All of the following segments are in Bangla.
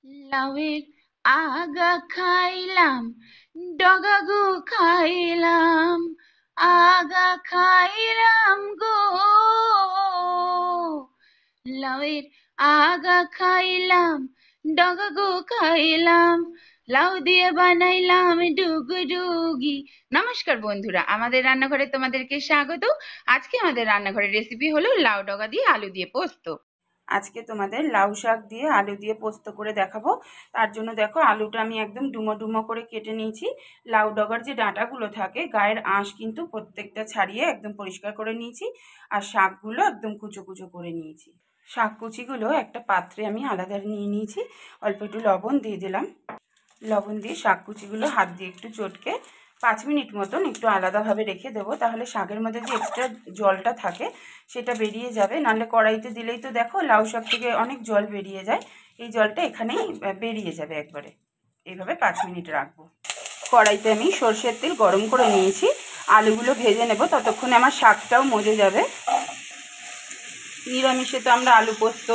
লাউয়ের আগা খাইলাম, ডগাগু খাইলাম, আগা খাইলাম গো। লাউয়ের আগা খাইলাম, ডগাগু খাইলাম, লাউ দিয়ে বানাইলাম ডুগডুগি। নমস্কার বন্ধুরা, আমাদের রান্নাঘরে তোমাদেরকে স্বাগত। আজকে আমাদের রান্নাঘরের রেসিপি হলো লাউ ডগা দিয়ে আলু দিয়ে পোস্ত। আজকে তোমাদের লাউ শাক দিয়ে আলু দিয়ে পোস্ত করে দেখাবো। তার জন্য দেখো আলুটা আমি একদম ডুমো ডুমো করে কেটে নিয়েছি। লাউ ডগার যে ডাঁটাগুলো থাকে গায়ের আঁশ কিন্তু প্রত্যেকটা ছাড়িয়ে একদম পরিষ্কার করে নিয়েছি। আর শাকগুলো একদম কুচো কুচো করে নিয়েছি। শাক কুচিগুলো একটা পাত্রে আমি আলাদা নিয়ে নিয়েছি। অল্প একটু লবণ দিয়ে দিলাম। লবণ দিয়ে শাক কুচিগুলো হাত দিয়ে একটু চটকে 5 মিনিট মতন একটু আলাদাভাবে রেখে দেবো। তাহলে শাকের মধ্যে যে এক্সট্রা জলটা থাকে সেটা বেরিয়ে যাবে। নাহলে কড়াইতে দিলেই তো দেখো লাউ শাক থেকে অনেক জল বেরিয়ে যায়। এই জলটা এখানেই বেরিয়ে যাবে একবারে। এইভাবে 5 মিনিট রাখবো। কড়াইতে আমি সরষের তেল গরম করে নিয়েছি। আলুগুলো ভেজে নেব, ততক্ষণে আমার শাকটাও মজে যাবে। নিরামিষে তো আমরা আলু পোস্ত,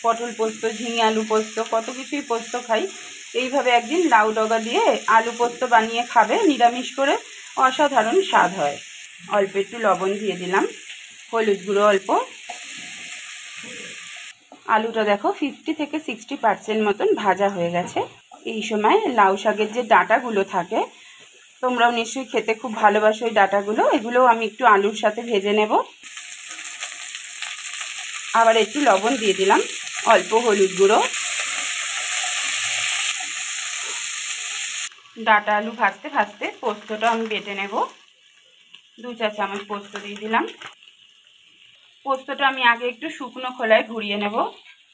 পটল পোস্ত, ঝিঙে আলু পোস্ত, কত কিছুই পোস্ত খাই। এইভাবে একদিন লাউ ডগা দিয়ে আলু পোস্ত বানিয়ে খাবে, নিরামিষ করে, অসাধারণ স্বাদ হয়। অল্প একটু লবণ দিয়ে দিলাম, হলুদ গুঁড়ো অল্প। আলুটা দেখো 50 থেকে 60% মতন ভাজা হয়ে গেছে। এই সময় লাউ শাকের যে ডাঁটাগুলো থাকে, তোমরাও নিশ্চয়ই খেতে খুব ভালোবাসো এই ডাঁটাগুলো, এগুলোও আমি একটু আলুর সাথে ভেজে নেব। আবার একটু লবণ দিয়ে দিলাম, অল্প হলুদ গুঁড়ো। ডাঁটা আলু ভাজতে ভাজতে পোস্তটা আমি বেটে নেব। 2 চা চামচ পোস্ত দিয়ে দিলাম। পোস্তটা আমি আগে একটু শুকনো খোলায় ঘুরিয়ে নেব।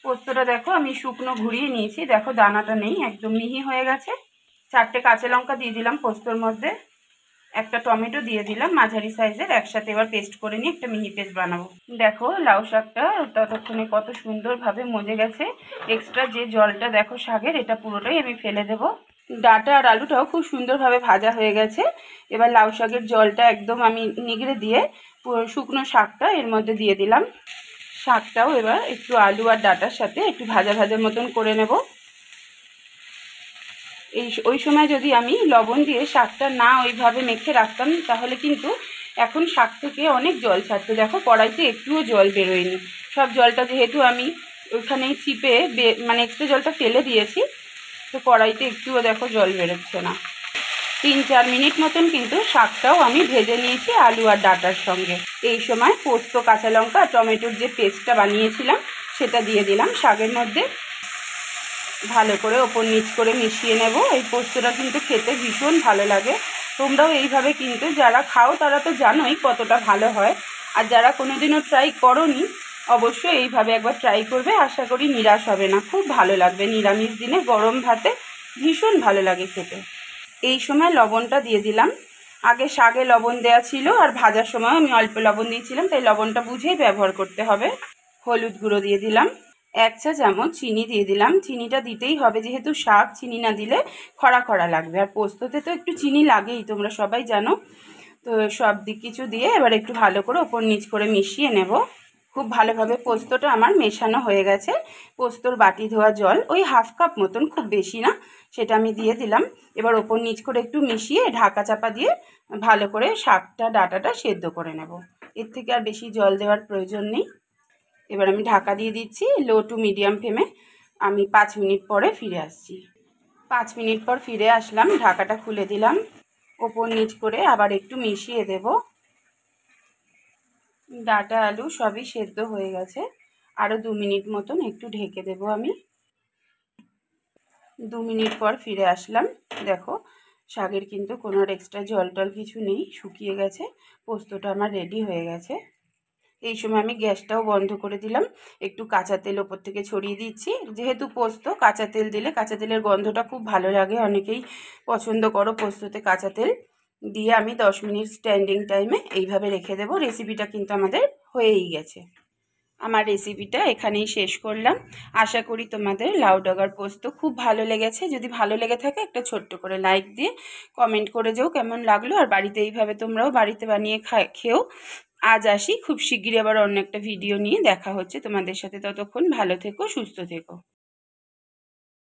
পোস্তটা দেখো আমি শুকনো ঘুরিয়ে নিয়েছি, দেখো দানাটা নেই, একদম মিহি হয়ে গেছে। 4টে কাঁচা লঙ্কা দিয়ে দিলাম পোস্তর মধ্যে। একটা টমেটো দিয়ে দিলাম মাঝারি সাইজের, একসাথে এবার পেস্ট করে নিয়ে একটা মিহি পেস্ট বানাবো। দেখো লাউ শাকটা ততক্ষণে কত সুন্দরভাবে মজে গেছে। এক্সট্রা যে জলটা দেখো শাকের, এটা পুরোটাই আমি ফেলে দেবো। ডাঁটা আর আলুটাও খুব সুন্দরভাবে ভাজা হয়ে গেছে। এবার লাউ শাকের জলটা একদম আমি নিগড়ে দিয়ে পুরো শুকনো শাকটা এর মধ্যে দিয়ে দিলাম। শাকটাও এবার একটু আলু আর ডাঁটার সাথে একটু ভাজা ভাজা মতন করে নেব। ওই সময় যদি আমি লবণ দিয়ে শাকটা না ওইভাবে মেখে রাখতাম তাহলে কিন্তু এখন শাক থেকে অনেক জল ছাড়তো। দেখো কড়াইতে একটুও জল বেরোয়নি। সব জলটা যেহেতু আমি ওইখানেই চিপে মানে এক্সট্রা জলটা ফেলে দিয়েছি, তো কড়াইতে একটুও দেখো জল বেরোচ্ছে না। 3-4 মিনিট মতন কিন্তু শাকটাও আমি ভেজে নিয়েছি আলু আর ডাঁটার সঙ্গে। এই সময় পোস্ত, কাঁচা লঙ্কা আর টমেটোর যে পেস্টটা বানিয়েছিলাম সেটা দিয়ে দিলাম শাকের মধ্যে। ভালো করে ওপর নিচ করে মিশিয়ে নেব। এই পোস্তটা কিন্তু খেতে ভীষণ ভালো লাগে। তোমরাও এইভাবে কিন্তু যারা খাও তারা তো জানোই কতটা ভালো হয়। আর যারা কোনোদিনও ট্রাই করোনি অবশ্যই এইভাবে একবার ট্রাই করবে, আশা করি নিরাশ হবে না, খুব ভালো লাগবে। নিরামিষ দিনে গরম ভাতে ভীষণ ভালো লাগে খেতে। এই সময় লবণটা দিয়ে দিলাম। আগে শাকে লবণ দেওয়া ছিল আর ভাজার সময় আমি অল্প লবণ দিয়েছিলাম, তাই লবণটা বুঝেই ব্যবহার করতে হবে। হলুদ গুঁড়ো দিয়ে দিলাম। 1 চা চামচ চিনি দিয়ে দিলাম। চিনিটা দিতেই হবে, যেহেতু শাক, চিনি না দিলে খরা খরা লাগবে। আর পোস্ততে তো একটু চিনি লাগেই, তোমরা সবাই জানো। তো সব কিছু দিয়ে এবার একটু ভালো করে ওপর নিচ করে মিশিয়ে নেব। খুব ভালোভাবে পোস্তটা আমার মেশানো হয়ে গেছে। পোস্তর বাটি ধোয়া জল ওই 1/2 কাপ মতন, খুব বেশি না, সেটা আমি দিয়ে দিলাম। এবার ওপর নিচ করে একটু মিশিয়ে ঢাকা চাপা দিয়ে ভালো করে শাকটা ডাঁটাটা সেদ্ধ করে নেব। এর থেকে আর বেশি জল দেওয়ার প্রয়োজন নেই। এবার আমি ঢাকা দিয়ে দিচ্ছি লো টু মিডিয়াম ফ্লেমে। আমি 5 মিনিট পরে ফিরে আসছি। 5 মিনিট পর ফিরে আসলাম, ঢাকাটা খুলে দিলাম। ওপর নিচ করে আবার একটু মিশিয়ে দেব। ডাঁটা আলু সবই সেদ্ধ হয়ে গেছে। আরও 2 মিনিট মতন একটু ঢেকে দেব আমি। 2 মিনিট পর ফিরে আসলাম। দেখো শাকের কিন্তু কোনো এক্সট্রা জল টল কিছু নেই, শুকিয়ে গেছে। পোস্তটা আমার রেডি হয়ে গেছে। এই সময় আমি গ্যাসটাও বন্ধ করে দিলাম। একটু কাঁচা তেল ওপর থেকে ছড়িয়ে দিচ্ছি। যেহেতু পোস্ত, কাঁচা তেল দিলে কাঁচা তেলের গন্ধটা খুব ভালো লাগে, অনেকেই পছন্দ করো পোস্ততে কাঁচা তেল দিয়ে। আমি 10 মিনিট স্ট্যান্ডিং টাইমে এইভাবে রেখে দেবো। রেসিপিটা কিন্তু আমাদের হয়েই গেছে। আমার রেসিপিটা এখানেই শেষ করলাম। আশা করি তোমাদের লাউ ডগার পোস্ত খুব ভালো লেগেছে। যদি ভালো লেগে থাকে একটা ছোট্ট করে লাইক দিয়ে কমেন্ট করে যাও কেমন লাগলো। আর বাড়িতে এইভাবে তোমরাও বাড়িতে বানিয়ে খেও। আজ আসি, খুব শিগগিরই আবার অন্য একটা ভিডিও নিয়ে দেখা হচ্ছে তোমাদের সাথে। ততক্ষণ ভালো থেকো, সুস্থ থেকো।